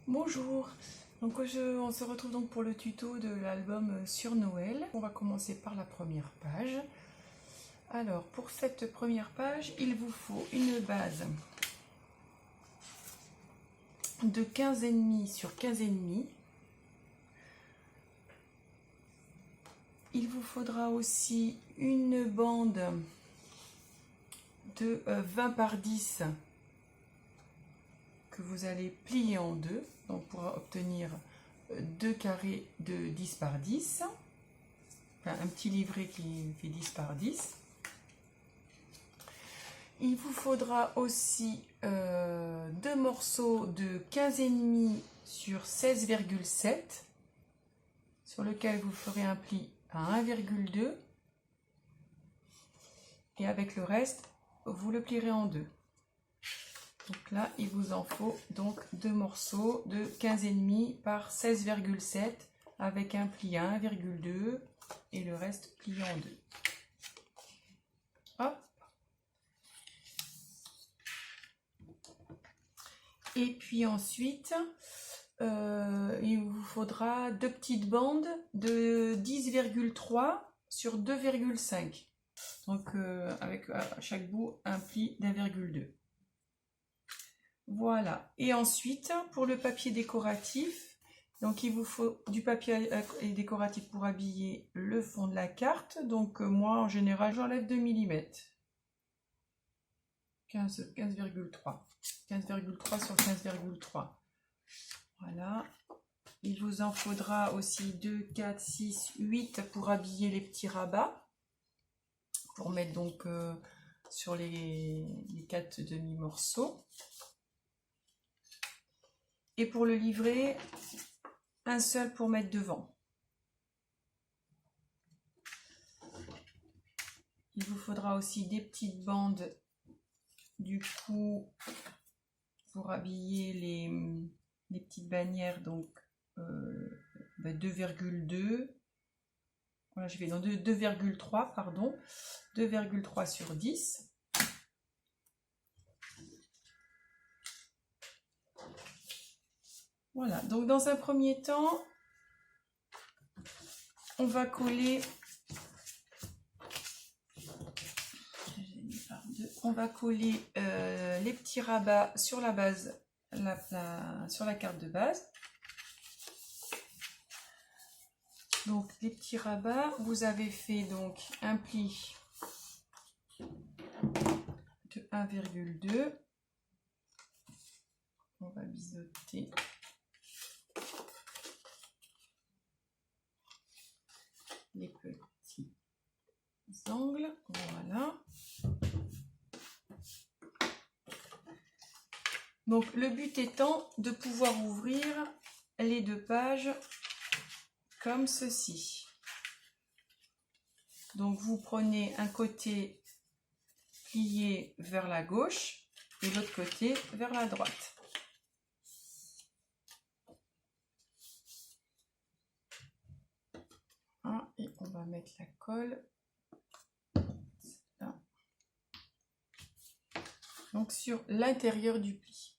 Bonjour, donc on se retrouve donc pour le tuto de l'album sur Noël. On va commencer par la première page. Alors pour cette première page, il vous faut une base de 15,5 sur 15,5. Il vous faudra aussi une bande de 20 par 10 que vous allez plier en deux, donc pour obtenir deux carrés de 10 par 10, enfin, un petit livret qui fait 10 par 10. Il vous faudra aussi deux morceaux de 15,5 sur 16,7 sur lequel vous ferez un pli à 1,2 et avec le reste vous le plierez en deux. Donc là il vous en faut donc deux morceaux de 15,5 par 16,7 avec un pli à 1,2 et le reste plié en deux. Hop. Et puis ensuite, il vous faudra deux petites bandes de 10,3 sur 2,5. Donc avec à chaque bout un pli d'1,2. Voilà. Et ensuite, pour le papier décoratif, donc il vous faut du papier décoratif pour habiller le fond de la carte. Donc moi, en général, j'enlève 2 mm. 15,3. 15,3 sur 15,3. Voilà. Il vous en faudra aussi 2, 4, 6, 8 pour habiller les petits rabats. Pour mettre donc sur les 4 demi-morceaux. Et pour le livret, un seul pour mettre devant. Il vous faudra aussi des petites bandes du coup pour habiller les petites bannières, donc 2,2. Voilà, je vais dans 2,3 pardon, 2,3 sur 10. Voilà, donc dans un premier temps, on va coller les petits rabats sur la base, sur la carte de base. Donc les petits rabats, vous avez fait donc un pli de 1,2. On va biseauter les petits angles, voilà. Donc le but étant de pouvoir ouvrir les deux pages comme ceci. Donc vous prenez un côté plié vers la gauche et l'autre côté vers la droite. Et on va mettre la colle là. Donc sur l'intérieur du pli.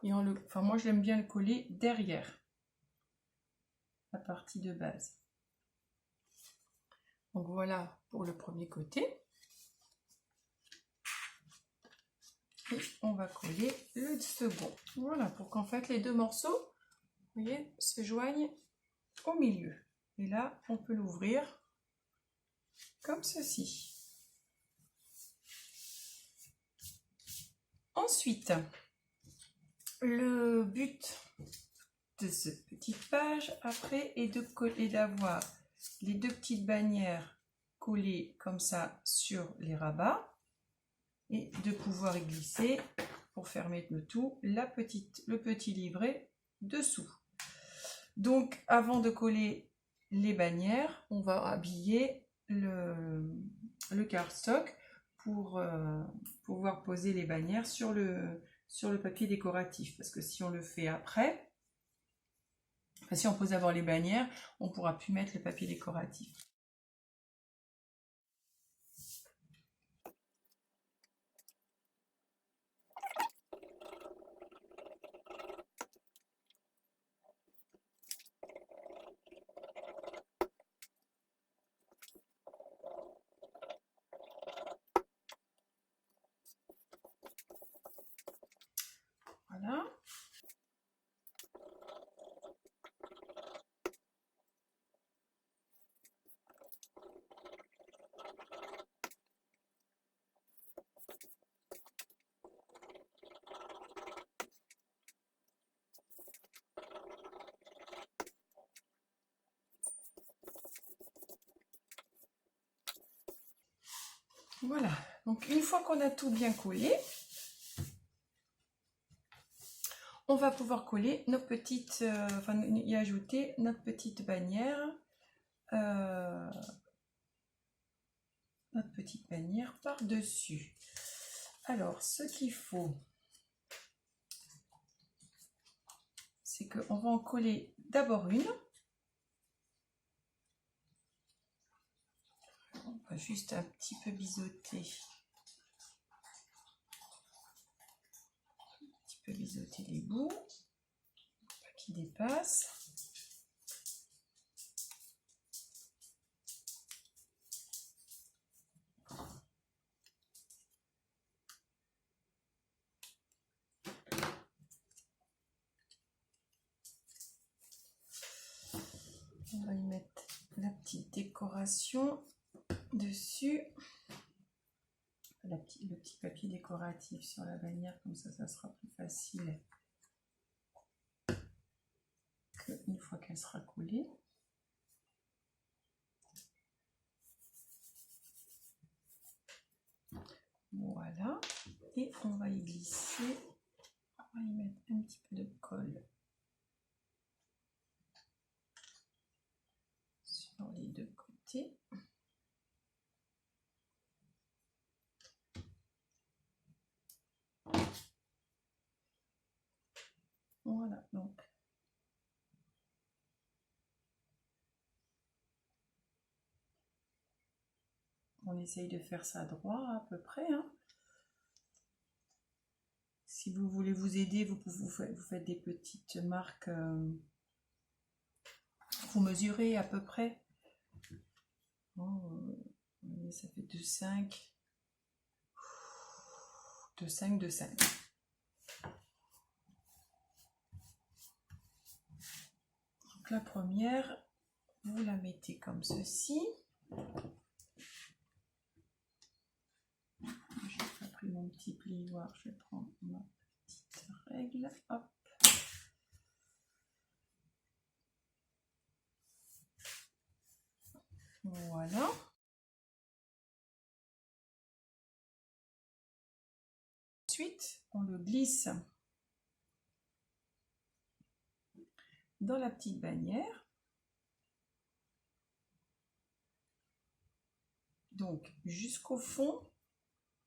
Et moi j'aime bien le coller derrière la partie de base. Donc voilà pour le premier côté. Et on va coller le second. Voilà, pour qu'en fait les deux morceaux, vous voyez, se joignent au milieu. Et là, on peut l'ouvrir comme ceci. Ensuite, le but de cette petite page après est de coller, d'avoir les deux petites bannières collées comme ça sur les rabats et de pouvoir y glisser pour fermer le tout le petit livret dessous. Donc avant de coller les bannières, on va habiller le cardstock pour pouvoir poser les bannières sur le papier décoratif, parce que si on le fait après, Si on pose d'abord les bannières, on ne pourra plus mettre le papier décoratif. Voilà. Voilà, donc une fois qu'on a tout bien collé, on va pouvoir coller nos petites, enfin y ajouter notre petite bannière, par-dessus. Alors, ce qu'il faut, c'est qu'on va en coller d'abord une. On va juste un petit peu biseauter. Biseauter les bouts, pas qu'ils dépassent. On va y mettre la petite décoration dessus. Le petit papier décoratif sur la bannière, comme ça sera plus facile qu'une fois qu'elle sera collée. Voilà, et on va y glisser, on va y mettre un petit peu de colle sur les deux côtés. Voilà, donc on essaye de faire ça droit à peu près. Hein. Si vous voulez vous aider, vous faites des petites marques, vous mesurez à peu près. Oh, ça fait de 5, de 5, de 5. Donc la première, vous la mettez comme ceci. J'ai pas pris mon petit plioir, je vais prendre ma petite règle. Hop. Voilà. Ensuite, on le glisse dans la petite bannière. Donc jusqu'au fond,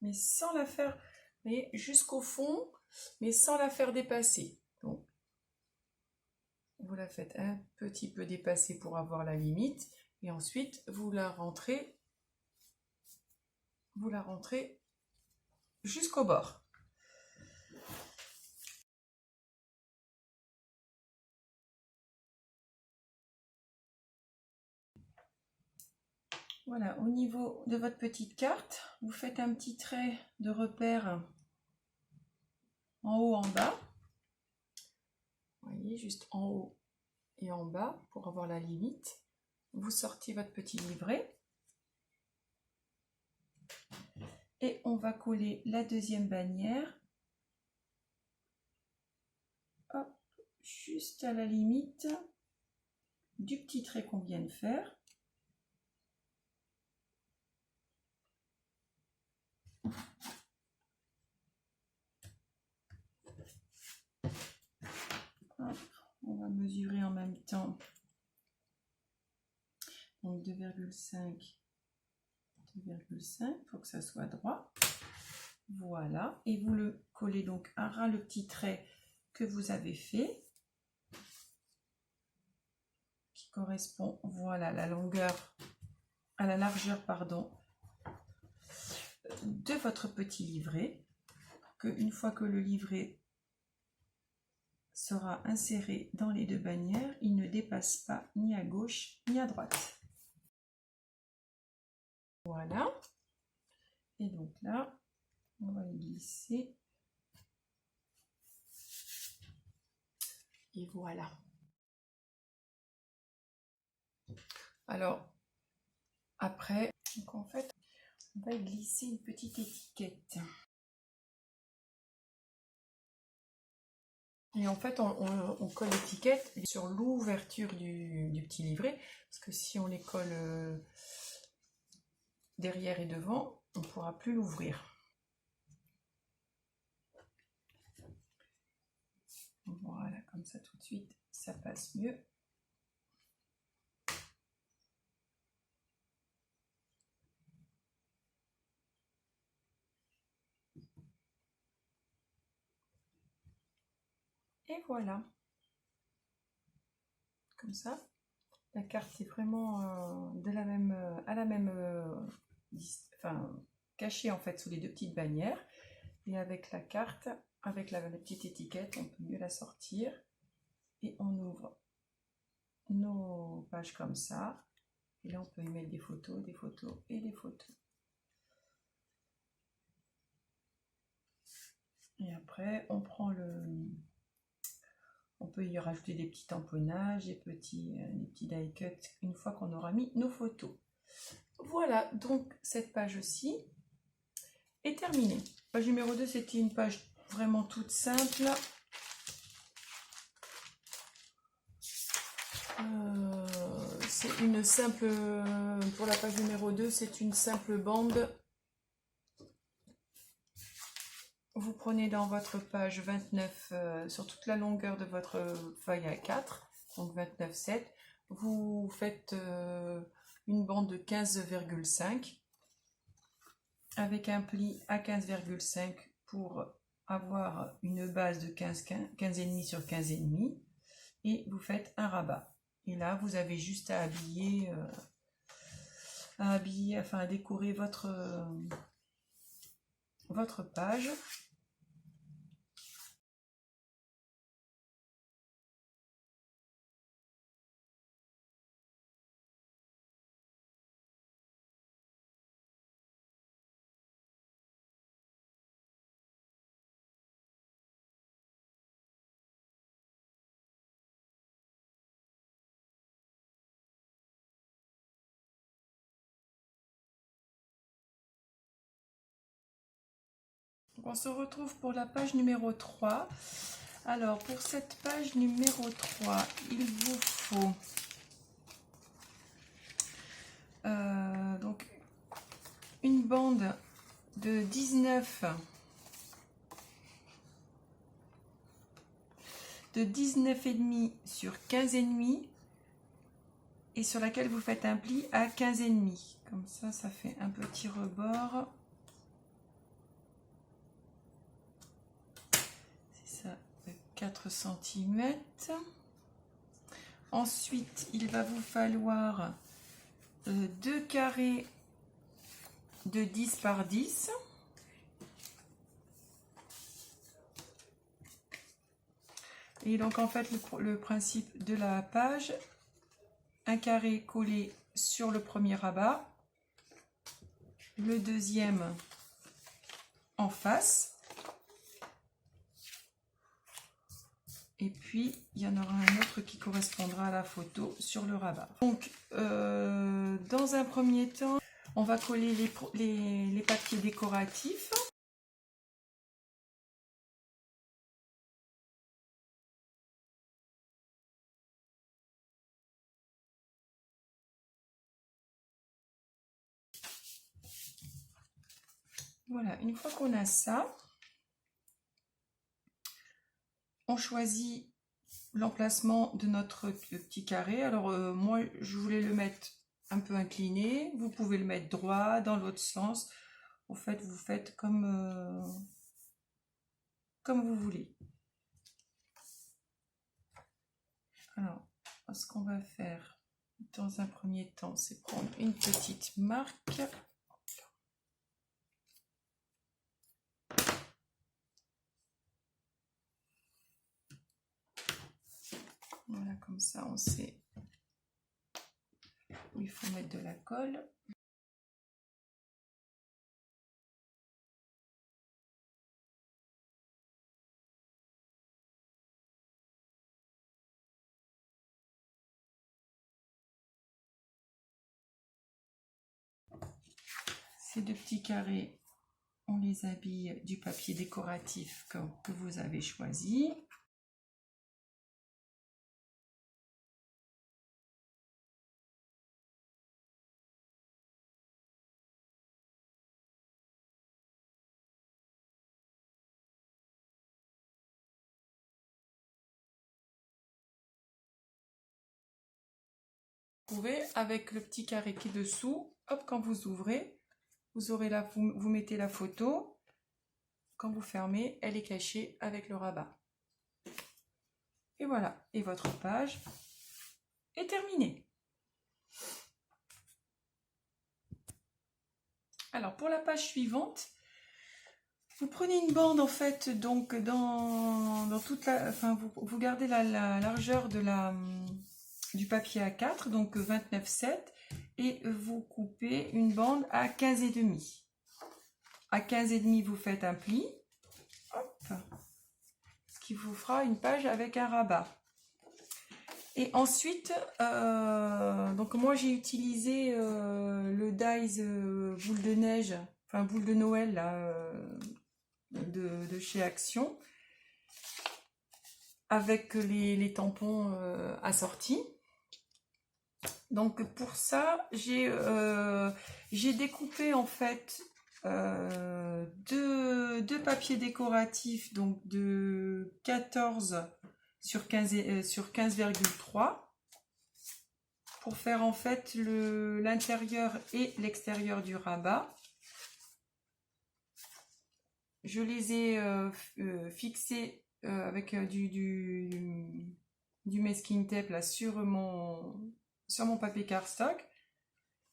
mais sans la faire, mais jusqu'au fond, mais sans la faire dépasser. Donc vous la faites un petit peu dépasser pour avoir la limite, et ensuite vous la rentrez jusqu'au bord. Voilà, au niveau de votre petite carte, vous faites un petit trait de repère en haut, en bas. Vous voyez, juste en haut et en bas pour avoir la limite. Vous sortez votre petit livret. Et on va coller la deuxième bannière. Hop, juste à la limite du petit trait qu'on vient de faire. Hop, on va mesurer en même temps. Donc 2,5, 2,5 pour que ça soit droit. Voilà, et vous le collez donc à ras le petit trait que vous avez fait. correspond, voilà, la longueur, à la largeur, pardon, de votre petit livret. Une fois que le livret sera inséré dans les deux bannières, il ne dépasse pas ni à gauche ni à droite. Voilà. Et donc là, on va les glisser. Et voilà. Alors, après, donc en fait, on va glisser une petite étiquette. Et en fait, on colle l'étiquette sur l'ouverture du petit livret, parce que si on les colle derrière et devant, on ne pourra plus l'ouvrir. Voilà, comme ça tout de suite, ça passe mieux. Et voilà. Comme ça, la carte est vraiment cachée en fait sous les deux petites bannières. Et avec la carte, avec la petite étiquette, on peut mieux la sortir. Et on ouvre nos pages comme ça. Et là, on peut y mettre des photos et des photos. Et après, on prend on peut y rajouter des petits tamponnages, des petits die cut une fois qu'on aura mis nos photos. Voilà, donc cette page-ci est terminée. Page numéro 2, c'était une page vraiment toute simple. C'est une simple, pour la page numéro 2, c'est une simple bande. Vous prenez dans votre page 29, sur toute la longueur de votre feuille A4, donc 29,7, vous faites une bande de 15,5 avec un pli à 15,5 pour avoir une base de 15,5 sur 15,5 et vous faites un rabat. Et là, vous avez juste à à décorer votre page. On se retrouve pour la page numéro 3. Alors, pour cette page numéro 3, il vous faut donc une bande de 19,5 sur 15,5 et sur laquelle vous faites un pli à 15,5. Comme ça, ça fait un petit rebord. 4 cm. Ensuite, il va vous falloir 2 carrés de 10 par 10. Et donc en fait le principe de la page, un carré collé sur le premier rabat, le deuxième en face. Et puis, il y en aura un autre qui correspondra à la photo sur le rabat. Donc, dans un premier temps, on va coller les papiers décoratifs. Voilà, une fois qu'on a ça, on choisit l'emplacement de notre petit carré. Alors moi je voulais le mettre un peu incliné, vous pouvez le mettre droit dans l'autre sens. En fait, vous faites comme vous voulez. Alors ce qu'on va faire, Dans un premier temps, c'est prendre une petite marque. Voilà, comme ça, on sait où il faut mettre de la colle. Ces deux petits carrés, on les habille du papier décoratif que vous avez choisi. Vous pouvez, avec le petit carré qui est dessous, hop, quand vous ouvrez, vous aurez là, vous mettez la photo. Quand vous fermez, elle est cachée avec le rabat. Et voilà, et votre page est terminée. Alors pour la page suivante, vous prenez une bande en fait, donc dans toute la, enfin vous gardez la largeur de du papier A4, donc 29,7, et vous coupez une bande à 15,5. À 15,5, vous faites un pli, hop, ce qui vous fera une page avec un rabat. Et ensuite, donc moi j'ai utilisé le dies boule de neige, enfin boule de Noël là, de chez Action, avec les tampons assortis. Donc pour ça, j'ai découpé en fait deux papiers décoratifs, donc de 14 sur 15,3 pour faire en fait l'intérieur et l'extérieur du rabat. Je les ai fixés avec du masking tape là sur mon papier cardstock,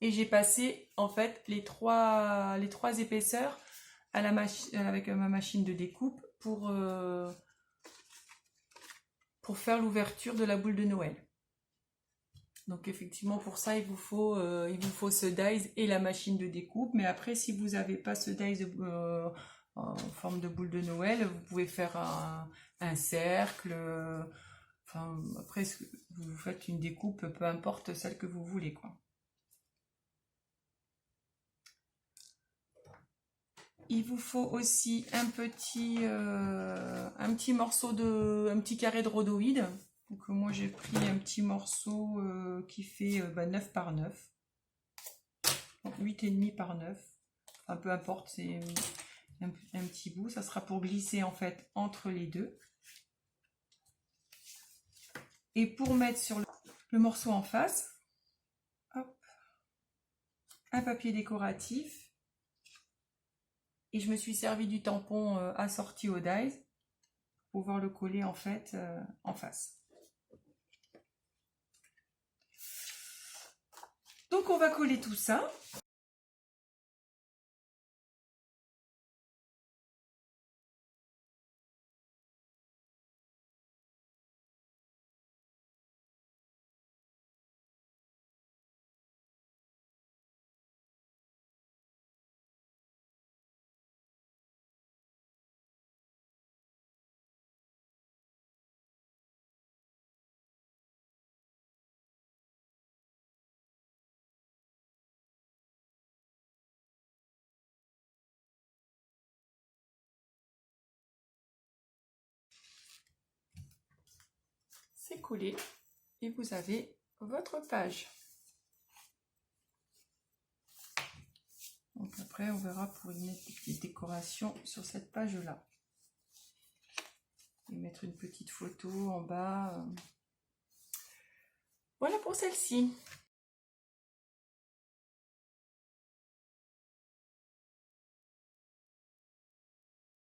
et j'ai passé en fait les trois épaisseurs à avec ma machine de découpe pour faire l'ouverture de la boule de Noël. Donc effectivement pour ça il vous faut ce dies et la machine de découpe, mais après si vous n'avez pas ce dies en forme de boule de Noël, vous pouvez faire un cercle, enfin après vous faites une découpe, peu importe celle que vous voulez quoi. Il vous faut aussi un petit morceau un petit carré de rhodoïde. Donc moi j'ai pris un petit morceau qui fait 9 par 9. Donc 8,5 par 9. Enfin peu importe, c'est un petit bout. Ça sera pour glisser en fait entre les deux. Et pour mettre sur le morceau en face, hop, un papier décoratif. Et je me suis servi du tampon assorti au dies pour pouvoir le coller en fait en face. Donc on va coller tout ça. C'est collé et vous avez votre page. Donc après on verra pour y mettre des petites décorations sur cette page là et mettre une petite photo en bas. Voilà pour celle-ci.